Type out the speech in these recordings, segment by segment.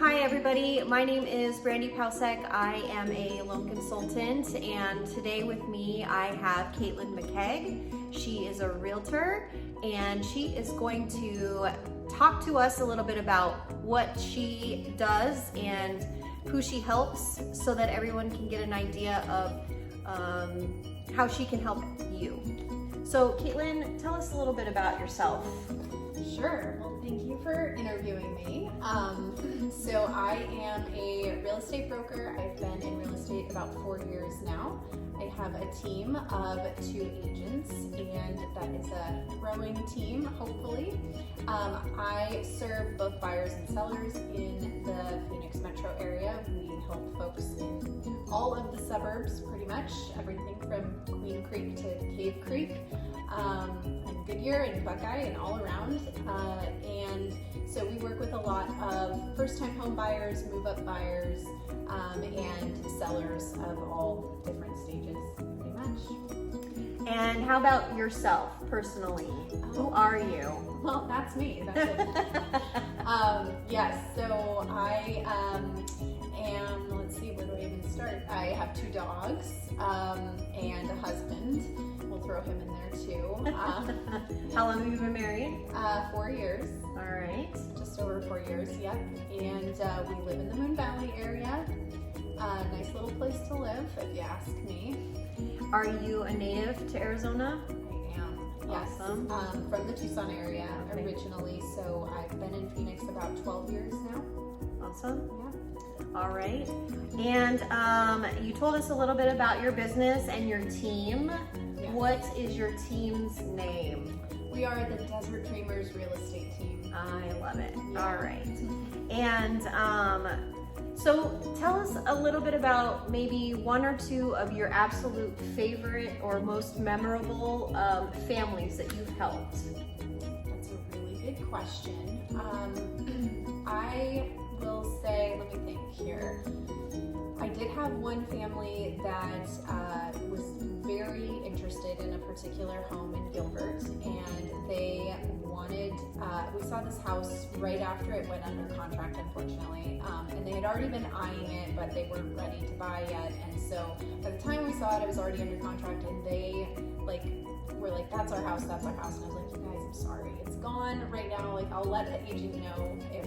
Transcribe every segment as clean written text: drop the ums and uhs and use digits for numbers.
Hi everybody, my name is Brandy Pausek. I am a loan consultant, and today with me I have Caitlin McKeague. She is a realtor and she is going to talk to us a little bit about what she does and who she helps so that everyone can get an idea of how she can help you. So Caitlin, tell us a little bit about yourself. Sure. Well, thank you for interviewing me. So I am a real estate broker. I've been in real estate about 4 years now. I have a team of 2 agents, and that is a growing team, hopefully. I serve both buyers and sellers in the Phoenix metro area. We help folks in all of the suburbs, pretty much, everything from Queen Creek to Cave Creek, and Goodyear and Buckeye and all around. And so we work with a lot of first-time home buyers, move-up buyers, and sellers of all different stages, pretty much. And how about yourself personally? Who are you? Well, that's me. That's it. Yes, so I am, let's see, where do I even start? I have 2 dogs and a husband. We'll throw him in there too. How long have you been married? 4 years. All right. Just over 4 years, yep. And we live in the Moon Valley area. Nice little place to live, if you ask me. Are you a native to Arizona? I am, yes. Awesome. From the Tucson area Okay. originally, so I've been in Phoenix about 12 years now. Awesome. Yeah. All right. And you told us a little bit about your business and your team. Yes. What is your team's name? We are the Desert Dreamers Real Estate Team. I love it. Yeah. All right. And so tell us a little bit about maybe 1 or 2 of your absolute favorite or most memorable families that you've helped. That's a really good question. I will say, let me think here. I did have one family that was very interested in a particular home in Gilbert, and they wanted, we saw this house right after it went under contract, unfortunately, and they had already been eyeing it, but they weren't ready to buy yet. And so by the time we saw it, it was already under contract, and they were like, that's our house, that's our house. And I was like, you guys, I'm sorry, it's gone right now. Like, I'll let the agent know if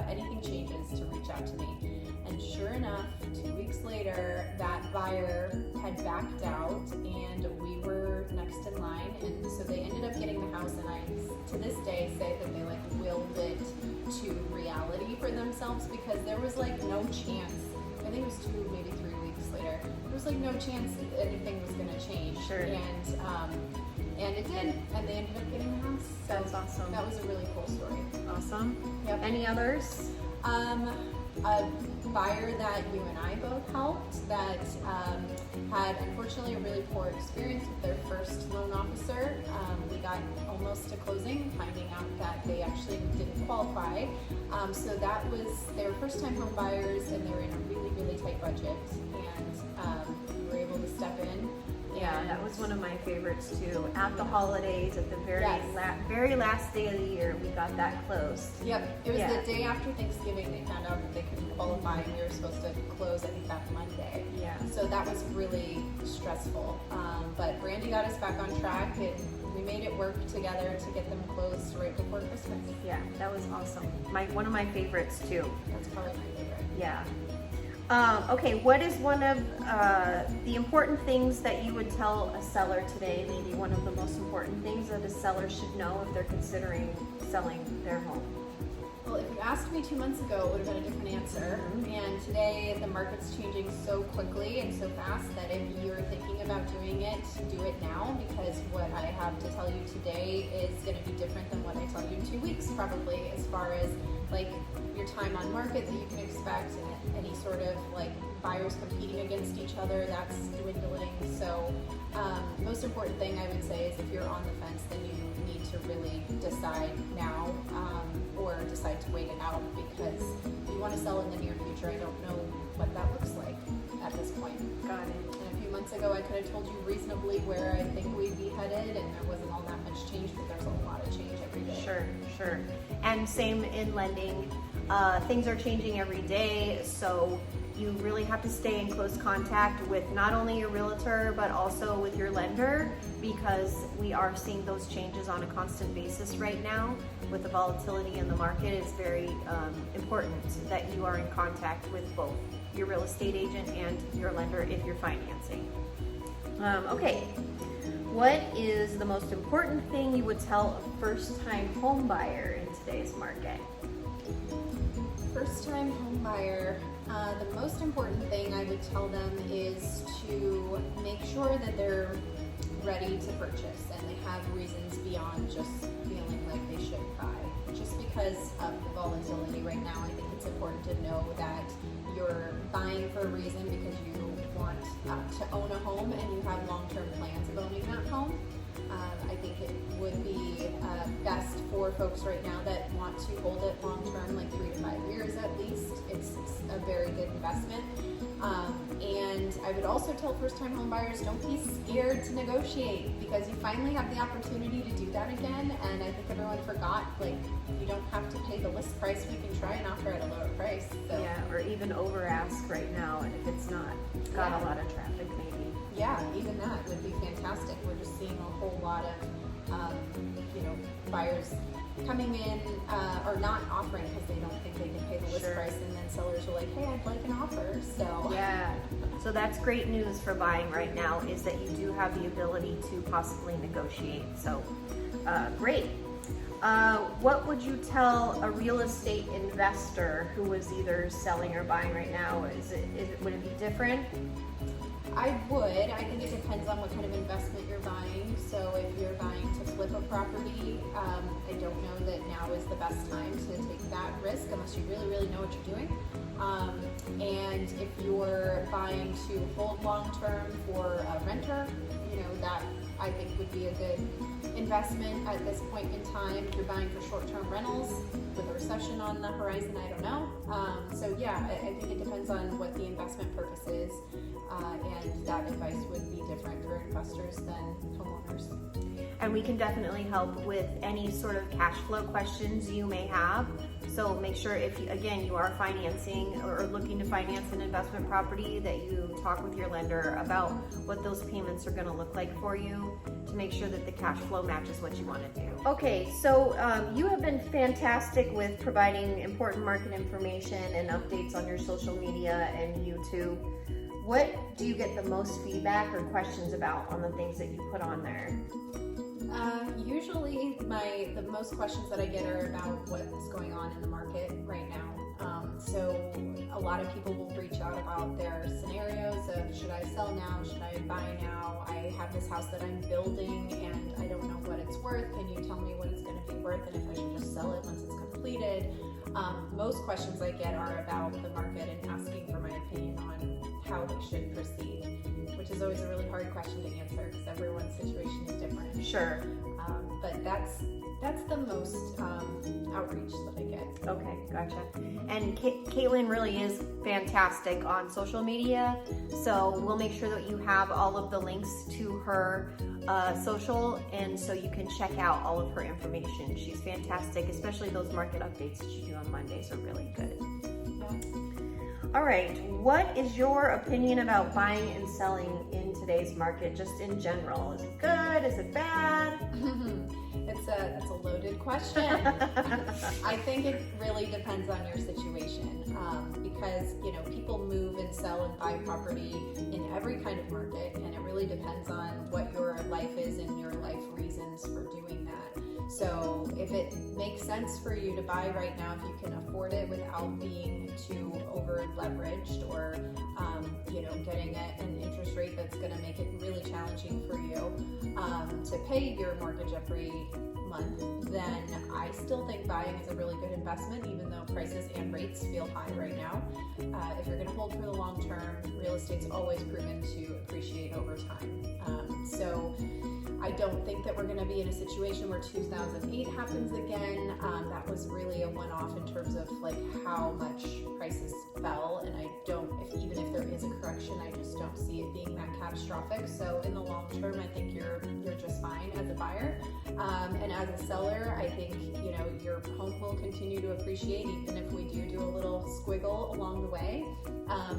anything changes to reach out to me. And sure enough, 2 weeks later, that buyer had backed out and we were next in line. And so they ended up getting the house, and I, to this day, say that they willed it to reality for themselves, because there was no chance, I think it was 2, maybe 3 weeks later, there was no chance that anything was gonna change. Sure. And it did, and they ended up getting the house. So That's awesome. that was a really cool story. Awesome. Yep. Any others? A buyer that you and I both helped that had unfortunately a really poor experience with their first loan officer. We got almost to closing, finding out that they actually didn't qualify. So that was, they were first time home buyers, and they were in a really, really tight budget, and we were able to step in. Yeah, that was one of my favorites too. At the holidays, at the very Yes. very last day of the year, we got that closed. Yep, it was Yeah. the day after Thanksgiving they found out that they couldn't qualify, and we were supposed to close, I think, that Monday. Yeah. So that was really stressful. But Brandy got us back on track, and we made it work together to get them closed right before Christmas. Yeah, that was awesome. One of my favorites too. That's probably my favorite. Yeah. Okay, what is one of the important things that you would tell a seller today? Maybe one of the most important things that a seller should know if they're considering selling their home? Well, if you asked me 2 months ago, it would have been a different answer. And today, the market's changing so quickly and so fast that if you're thinking about doing it, do it now, because what I have to tell you today is going to be different than what I tell you in 2 weeks, probably, as far as your time on market that you can expect, and any sort of buyers competing against each other, that's dwindling. So most important thing I would say is if you're on the fence, then you need to really decide now, or decide to wait it out, because if you want to sell in the near future, I don't know what that looks like at this point. Got it. And a few months ago, I could have told you reasonably where I think we'd be headed, and there wasn't all that much change, but there's a lot of change every day. Sure. And same in lending. Things are changing every day, so you really have to stay in close contact with not only your realtor, but also with your lender, because we are seeing those changes on a constant basis right now. With the volatility in the market, it's very important that you are in contact with both your real estate agent and your lender if you're financing. Okay, what is the most important thing you would tell a first-time home buyer in today's market? First-time home buyer, the most important thing I would tell them is to make sure that they're ready to purchase and they have reasons beyond just feeling like they should buy. Just because of the volatility right now, I think it's important to know that you're buying for a reason because you want to own a home and you have long-term plans of owning that home. I think it would be best for folks right now that want to hold it long-term, like 3 to 5 years at least. It's a very good investment. And I would also tell first-time home buyers, don't be scared to negotiate, because you finally have the opportunity to do that again. And I think everyone forgot, like, you don't have to pay the list price. We can try and offer at a lower price. So. Yeah, or even over ask right now, and if it's not got a lot of traffic, maybe. Yeah, even that would be fantastic. We're just seeing a whole lot of, buyers coming in or not offering because they don't think they can pay the list price, and then sellers are like, hey, I'd like an offer. So yeah, so that's great news for buying right now, is that you do have the ability to possibly negotiate. So great. What would you tell a real estate investor who is either selling or buying right now? Would it be different? I would. I think it depends on what kind of investment you're buying. So if you're buying to flip a property, I don't know that now is the best time to take that risk unless you really, really know what you're doing. And if you're buying to hold long-term for a renter, that I think would be a good investment at this point in time. If you're buying for short-term rentals with a recession on the horizon, I don't know. So yeah, I think it depends on what the investment purpose is, and that advice would be different for investors than homeowners. And we can definitely help with any sort of cash flow questions you may have. So make sure if you are financing or looking to finance an investment property, that you talk with your lender about what those payments are going to look like for you, to make sure that the cash flow matches what you want to do. Okay, so you have been fantastic with providing important market information and updates on your social media and YouTube. What do you get the most feedback or questions about on the things that you put on there? Usually the most questions that I get are about what's going on in the market right now. So a lot of people will reach out about their scenarios of, should I sell now? Should I buy now? I have this house that I'm building and I don't know what it's worth. Can you tell me what it's going to be worth and if I should just sell it once it's completed? Most questions I get are about the market and asking for my opinion on how they should proceed, which is always a really hard question to answer because everyone's situation is different. Sure. But that's the most outreach that I get. Okay, gotcha. And Caitlin really is fantastic on social media, so we'll make sure that you have all of the links to her social, and so you can check out all of her information. She's fantastic, especially those market updates that you do on Mondays are really good. Yeah. All right, what is your opinion about buying and selling in today's market, just in general? Is it good? Is it bad? It's a loaded question. I think it really depends on your situation, because people move and sell and buy property in every kind of market, and it really depends on what your life is and your life reasons for doing that. So if it makes sense for you to buy right now, if you can afford it without being too over leveraged or getting an interest rate that's going to make it really challenging for you to pay your mortgage every month, then I still think buying is a really good investment, even though prices and rates feel high right now. If you're going to hold for the long term, real estate's always proven to appreciate over time. So I don't think that we're going to be in a situation where 2008 happens again. That was really a one-off in terms of how much prices fell, and even if there is a correction, I just don't see it being that catastrophic. So in the long term, I think you're just fine as a buyer, and as a seller, I think your home will continue to appreciate even if we do squiggle along the way.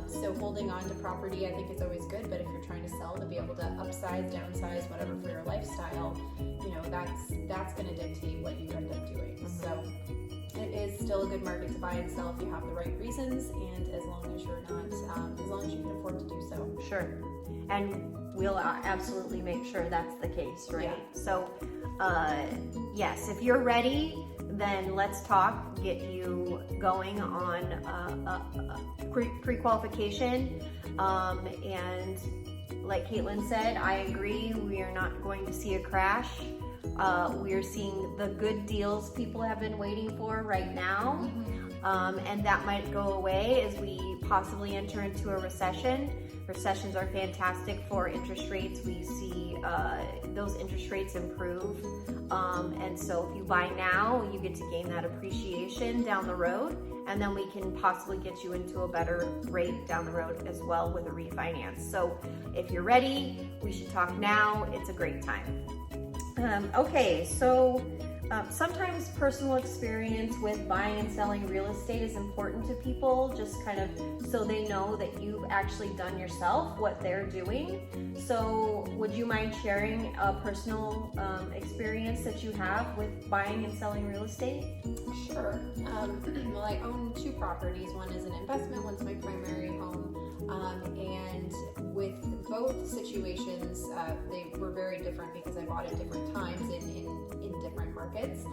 So holding on to property, I think, is always good, but if you're trying to sell, to be able to upsize, downsize, whatever for your lifestyle, you know, that's going to dictate what you end up doing. So it is still a good market to buy and sell if you have the right reasons, and as long as you're not, as long as you can afford to do so. Sure. And we'll absolutely make sure that's the case, right? Yeah. So, yes, if you're ready, then let's talk, get you going on pre-qualification. And like Caitlin said, I agree, we are not going to see a crash. We are seeing the good deals people have been waiting for right now. And that might go away as we possibly enter into a recession. Recessions are fantastic for interest rates. We see those interest rates improve. And so if you buy now, you get to gain that appreciation down the road. And then we can possibly get you into a better rate down the road as well with a refinance. So if you're ready, we should talk now. It's a great time. Okay, so sometimes personal experience with buying and selling real estate is important to people, just kind of so they know that you've actually done yourself what they're doing. So would you mind sharing a personal experience that you have with buying and selling real estate? Sure. Well, I own two properties. One is an investment, one's my primary home. And with both situations, they were very different because I bought at different times in different markets.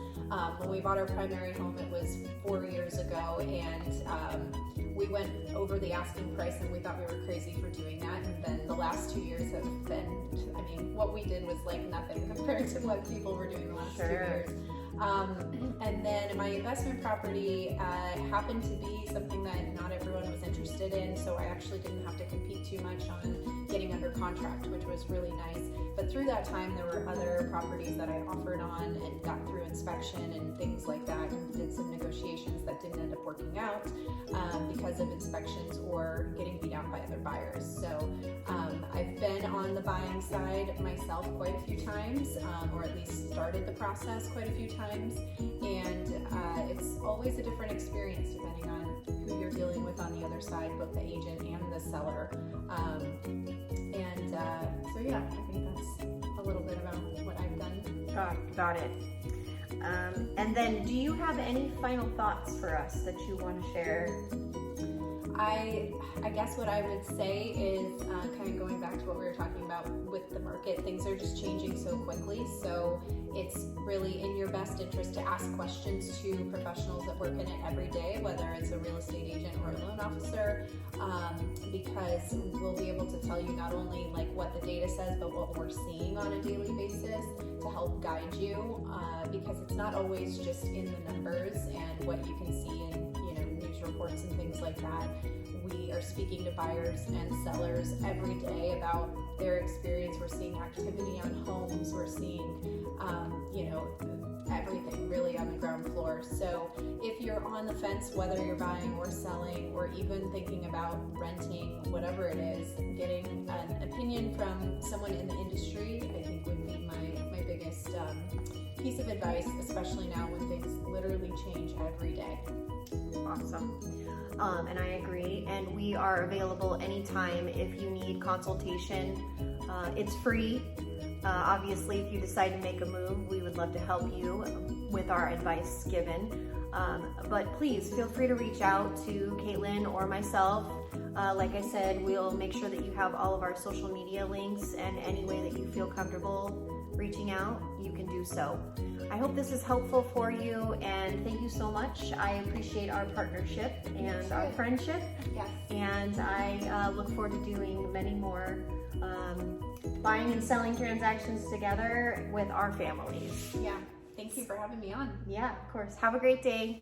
When we bought our primary home, it was 4 years ago, and we went over the asking price, and we thought we were crazy for doing that. And then the last 2 years have been, I mean, what we did was like nothing compared to what people were doing the last 2 years. And then my investment property happened to be something that not everyone was interested in, so I actually didn't have to compete too much on getting under contract, which was really nice. But through that time, there were other properties that I offered on and got through inspection and things like that, and did some negotiations that didn't end up working out because of inspections or getting beat out by other buyers. So I've been on the buying side myself quite a few times, or at least started the process quite a few times, and it's always a different experience depending on who you're dealing with on the other side, both the agent and the seller. So yeah, I think that's a little bit about what I've done. Got it. And then do you have any final thoughts for us that you want to share? I guess what I would say is kind of going back to what we were talking about with the market. Things are just changing so quickly, so it's really in your best interest to ask questions to professionals that work in it every day, whether it's a real estate agent or a loan officer, because we'll be able to tell you not only like what the data says, but what we're seeing on a daily basis to help guide you, because it's not always just in the numbers and what you can see in news reports and things like that. We are speaking to buyers and sellers every day about their experience. We're seeing activity on homes. We're seeing, everything really on the ground floor. So if you're on the fence, whether you're buying or selling, or even thinking about renting, whatever it is, getting an opinion from someone in the industry, I think would be my biggest piece of advice, especially now when things literally change every day. Awesome. And I agree. And we are available anytime if you need consultation. It's free. Obviously, if you decide to make a move, we would love to help you with our advice given. But please feel free to reach out to Caitlin or myself. Like I said, we'll make sure that you have all of our social media links, and any way that you feel comfortable reaching out, you can do so. I hope this is helpful for you, and thank you so much. I appreciate our partnership and our friendship. Yes. And I look forward to doing many more buying and selling transactions together with our families. Yeah. Thank you for having me on. Yeah, of course. Have a great day.